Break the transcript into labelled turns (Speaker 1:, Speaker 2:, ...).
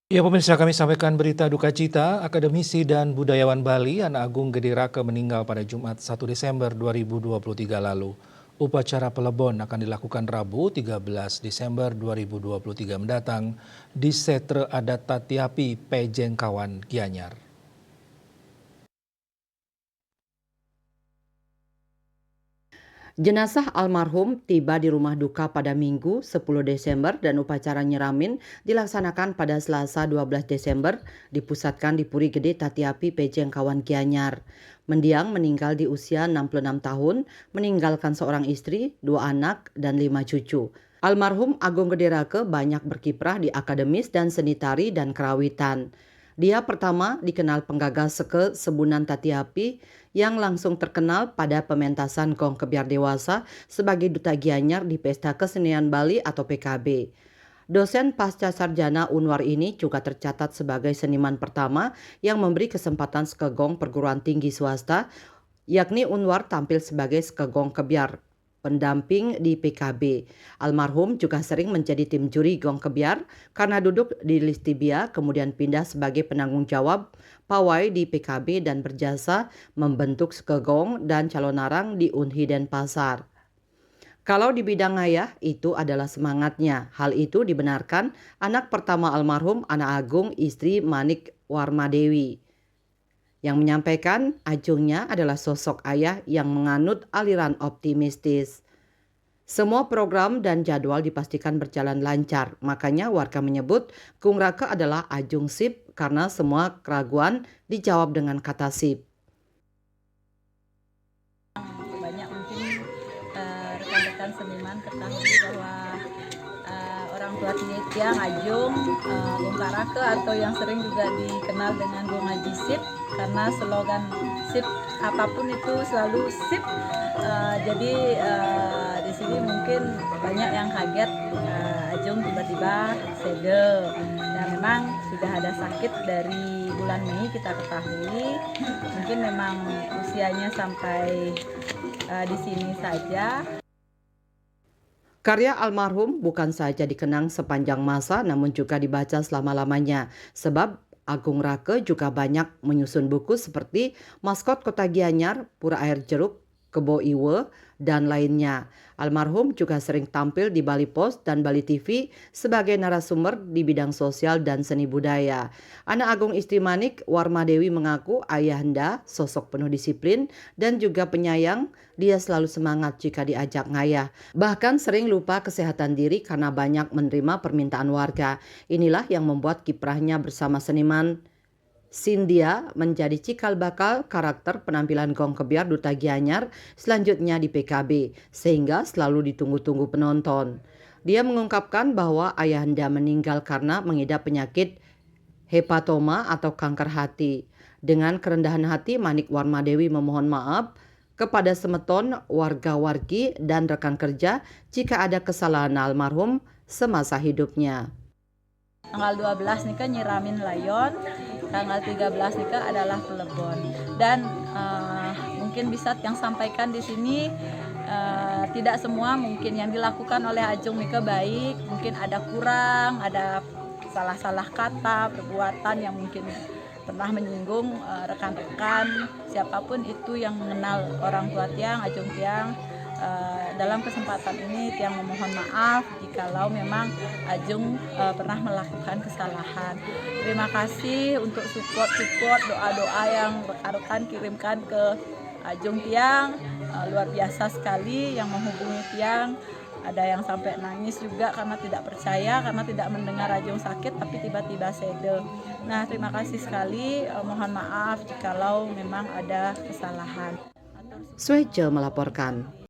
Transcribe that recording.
Speaker 1: Ya pemirsa, kami sampaikan berita duka cita. Akademisi dan budayawan Bali Ana Agung Gede Rake meninggal pada Jumat 1 Desember 2023 lalu. Upacara pelebon akan dilakukan Rabu 13 Desember 2023 mendatang di Setre Adat Tatiapi, Pejengkawan, Gianyar.
Speaker 2: Jenazah almarhum tiba di rumah duka pada Minggu 10 Desember dan upacara nyeramin dilaksanakan pada Selasa 12 Desember dipusatkan di Puri Gede Tatiapi Pejengkawan Gianyar. Mendiang meninggal di usia 66 tahun, meninggalkan seorang istri, 2 anak, dan 5 cucu. Almarhum Agung Gede Rake banyak berkiprah di akademis dan seni tari dan kerawitan. Dia pertama dikenal penggagas seke Sebunan Tatiapi yang langsung terkenal pada pementasan gong kebiar dewasa sebagai duta Gianyar di Pesta Kesenian Bali atau PKB. Dosen pasca sarjana Unwar ini juga tercatat sebagai seniman pertama yang memberi kesempatan skegong perguruan tinggi swasta, yakni Unwar tampil sebagai skegong kebiar pendamping di PKB. Almarhum juga sering menjadi tim juri gong kebiar karena duduk di Listibia kemudian pindah sebagai penanggung jawab pawai di PKB dan berjasa membentuk skegong dan calon narang di Unhi Denpasar. Kalau di bidang ngayah itu adalah semangatnya. Hal itu dibenarkan anak pertama almarhum Ana Agung istri Manik Warmadewi, yang menyampaikan Ajungnya adalah sosok ayah yang menganut aliran optimistis. Semua program dan jadwal dipastikan berjalan lancar, makanya warga menyebut Kung Rake adalah Ajung Sip karena semua keraguan dijawab dengan kata sip.
Speaker 3: Banyak mungkin rekan-rekan seniman ketahui bahwa orang tua Tiang Ajung, Bung Rake atau yang sering juga dikenal dengan Bung Haji Sip karena slogan sip apapun itu selalu sip. Jadi di sini mungkin banyak yang kaget Ajung tiba-tiba sede. Dan memang sudah ada sakit dari bulan Mei kita ketahui. Mungkin memang usianya sampai di sini saja.
Speaker 2: Karya almarhum bukan saja dikenang sepanjang masa namun juga dibaca selama-lamanya. Sebab Agung Rake juga banyak menyusun buku seperti Maskot Kota Gianyar, Pura Air Jeruk, Kebo Iwe, dan lainnya. Almarhum juga sering tampil di Bali Post dan Bali TV sebagai narasumber di bidang sosial dan seni budaya. Ana Agung istri Manik Warmadewi mengaku ayahanda sosok penuh disiplin dan juga penyayang. Dia selalu semangat jika diajak ngayah. Bahkan sering lupa kesehatan diri karena banyak menerima permintaan warga. Inilah yang membuat kiprahnya bersama seniman Sindia menjadi cikal bakal karakter penampilan gong kebiar Duta Gianyar selanjutnya di PKB, sehingga selalu ditunggu-tunggu penonton. Dia mengungkapkan bahwa ayahanda meninggal karena mengidap penyakit hepatoma atau kanker hati. Dengan kerendahan hati, Manik Warmadewi memohon maaf kepada semeton warga-wargi dan rekan kerja jika ada kesalahan almarhum semasa hidupnya.
Speaker 3: Tanggal 12 nih kan nyiramin layon, tanggal 13 nih kan adalah pelebon. Dan mungkin bisa yang sampaikan di sini tidak semua mungkin yang dilakukan oleh Ajung Mika baik, mungkin ada kurang, ada salah-salah kata, perbuatan yang mungkin pernah menyinggung rekan-rekan, siapapun itu yang mengenal orang tua Tiang, Ajung Tiang. Dalam kesempatan ini Tiang memohon maaf jikalau memang Ajung pernah melakukan kesalahan. Terima kasih untuk support doa-doa yang rekan-rekan kirimkan ke Ajung Tiang, luar biasa sekali yang menghubungi Tiang. Ada yang sampai nangis juga karena tidak percaya, karena tidak mendengar Ajung sakit tapi tiba-tiba sede. Nah, terima kasih sekali, mohon maaf jikalau memang ada kesalahan.
Speaker 2: Sueje melaporkan.